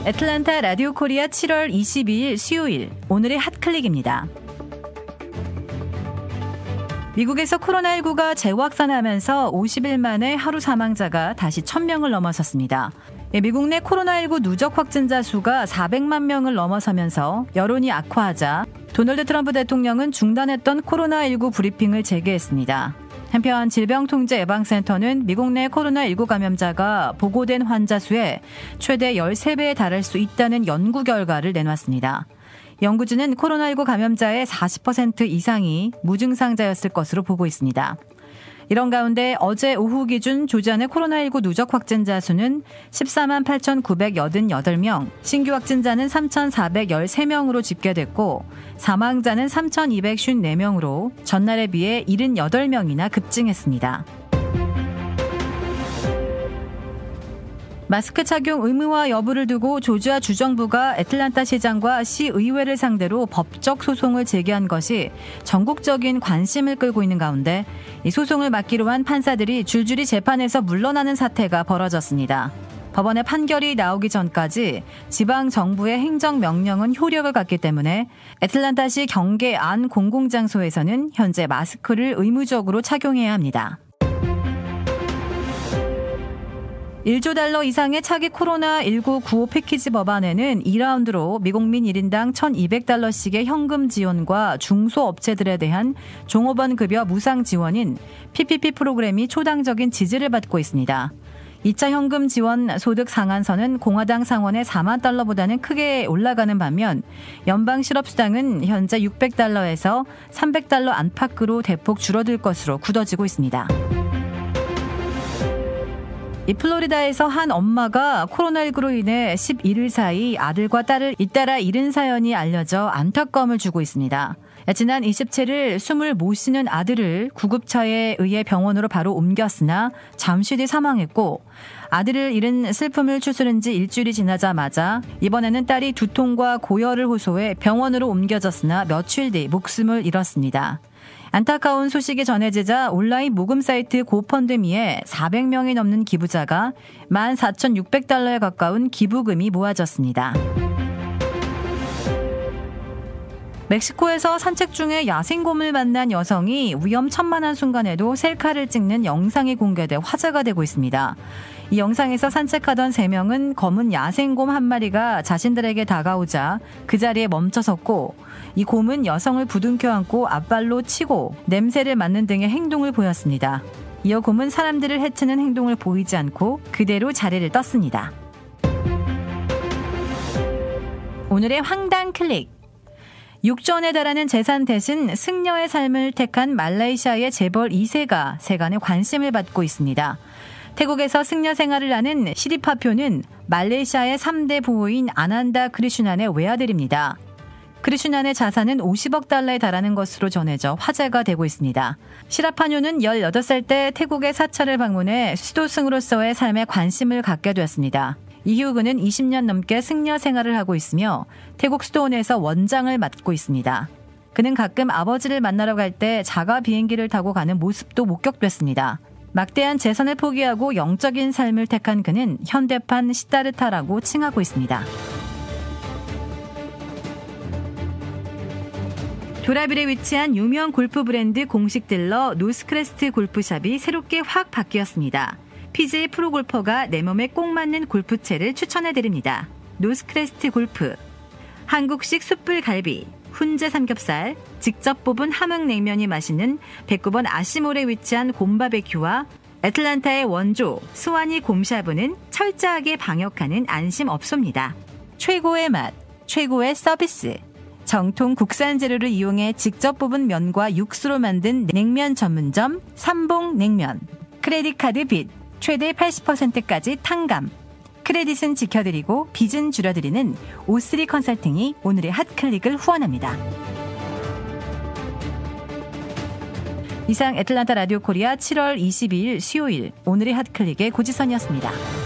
애틀란타 라디오 코리아 7월 22일 수요일 오늘의 핫클릭입니다. 미국에서 코로나19가 재확산하면서 50일 만에 하루 사망자가 다시 1000명을 넘어섰습니다. 미국 내 코로나19 누적 확진자 수가 400만 명을 넘어서면서 여론이 악화하자 도널드 트럼프 대통령은 중단했던 코로나19 브리핑을 재개했습니다. 한편 질병통제예방센터는 미국 내 코로나19 감염자가 보고된 환자 수의 최대 13배에 달할 수 있다는 연구 결과를 내놨습니다. 연구진은 코로나19 감염자의 40% 이상이 무증상자였을 것으로 보고 있습니다. 이런 가운데 어제 오후 기준 조지아의 코로나19 누적 확진자 수는 14만 8,988명, 신규 확진자는 3,413명으로 집계됐고 사망자는 3,254명으로 전날에 비해 78명이나 급증했습니다. 마스크 착용 의무화 여부를 두고 조지아 주정부가 애틀란타 시장과 시의회를 상대로 법적 소송을 제기한 것이 전국적인 관심을 끌고 있는 가운데 이 소송을 막기로 한 판사들이 줄줄이 재판에서 물러나는 사태가 벌어졌습니다. 법원의 판결이 나오기 전까지 지방 정부의 행정명령은 효력을 갖기 때문에 애틀란타시 경계 안 공공장소에서는 현재 마스크를 의무적으로 착용해야 합니다. 1조 달러 이상의 차기 코로나19 구호 패키지 법안에는 2라운드로 미국민 1인당 1,200달러씩의 현금 지원과 중소업체들에 대한 종업원 급여 무상 지원인 PPP 프로그램이 초당적인 지지를 받고 있습니다. 2차 현금 지원 소득 상한선은 공화당 상원의 4만 달러보다는 크게 올라가는 반면 연방 실업수당은 현재 600달러에서 300달러 안팎으로 대폭 줄어들 것으로 굳어지고 있습니다. 이 플로리다에서 한 엄마가 코로나19로 인해 11일 사이 아들과 딸을 잇따라 잃은 사연이 알려져 안타까움을 주고 있습니다. 지난 27일 숨을 못 쉬는 아들을 구급차에 의해 병원으로 바로 옮겼으나 잠시 뒤 사망했고 아들을 잃은 슬픔을 추스른 지 일주일이 지나자마자 이번에는 딸이 두통과 고열을 호소해 병원으로 옮겨졌으나 며칠 뒤 목숨을 잃었습니다. 안타까운 소식이 전해지자 온라인 모금 사이트 고펀드미에 400명이 넘는 기부자가 14,600달러에 가까운 기부금이 모아졌습니다. 멕시코에서 산책 중에 야생곰을 만난 여성이 위험천만한 순간에도 셀카를 찍는 영상이 공개돼 화제가 되고 있습니다. 이 영상에서 산책하던 3명은 검은 야생곰 한 마리가 자신들에게 다가오자 그 자리에 멈춰섰고 이 곰은 여성을 부둥켜 안고 앞발로 치고 냄새를 맡는 등의 행동을 보였습니다. 이어 곰은 사람들을 해치는 행동을 보이지 않고 그대로 자리를 떴습니다. 오늘의 황당 클릭. 6조 원에 달하는 재산 대신 승려의 삶을 택한 말레이시아의 재벌 2세가 세간의 관심을 받고 있습니다. 태국에서 승려 생활을 하는 시리파표는 말레이시아의 3대 부호인 아난다 크리슈난의 외아들입니다. 크리슈난의 자산은 50억 달러에 달하는 것으로 전해져 화제가 되고 있습니다. 시라파뇨는 18살 때 태국의 사찰을 방문해 수도승으로서의 삶에 관심을 갖게 되었습니다. 이후 그는 20년 넘게 승려 생활을 하고 있으며 태국 수도원에서 원장을 맡고 있습니다. 그는 가끔 아버지를 만나러 갈 때 자가 비행기를 타고 가는 모습도 목격됐습니다. 막대한 재산을 포기하고 영적인 삶을 택한 그는 현대판 시다르타라고 칭하고 있습니다. 도라빌에 위치한 유명 골프 브랜드 공식 딜러 노스크레스트 골프샵이 새롭게 확 바뀌었습니다. PGA 프로골퍼가 내 몸에 꼭 맞는 골프채를 추천해드립니다. 노스크레스트 골프. 한국식 숯불 갈비, 훈제 삼겹살, 직접 뽑은 함흥냉면이 맛있는 백구번 아시몰에 위치한 곰바베큐와 애틀란타의 원조 스와니 곰샤브는 철저하게 방역하는 안심업소입니다. 최고의 맛, 최고의 서비스. 정통 국산 재료를 이용해 직접 뽑은 면과 육수로 만든 냉면 전문점 삼봉냉면. 크레딧 카드 빚 최대 80%까지 탕감. 크레딧은 지켜드리고 빚은 줄여드리는 O3 컨설팅이 오늘의 핫클릭을 후원합니다. 이상 애틀란타 라디오 코리아 7월 22일 수요일 오늘의 핫클릭의 고지선이었습니다.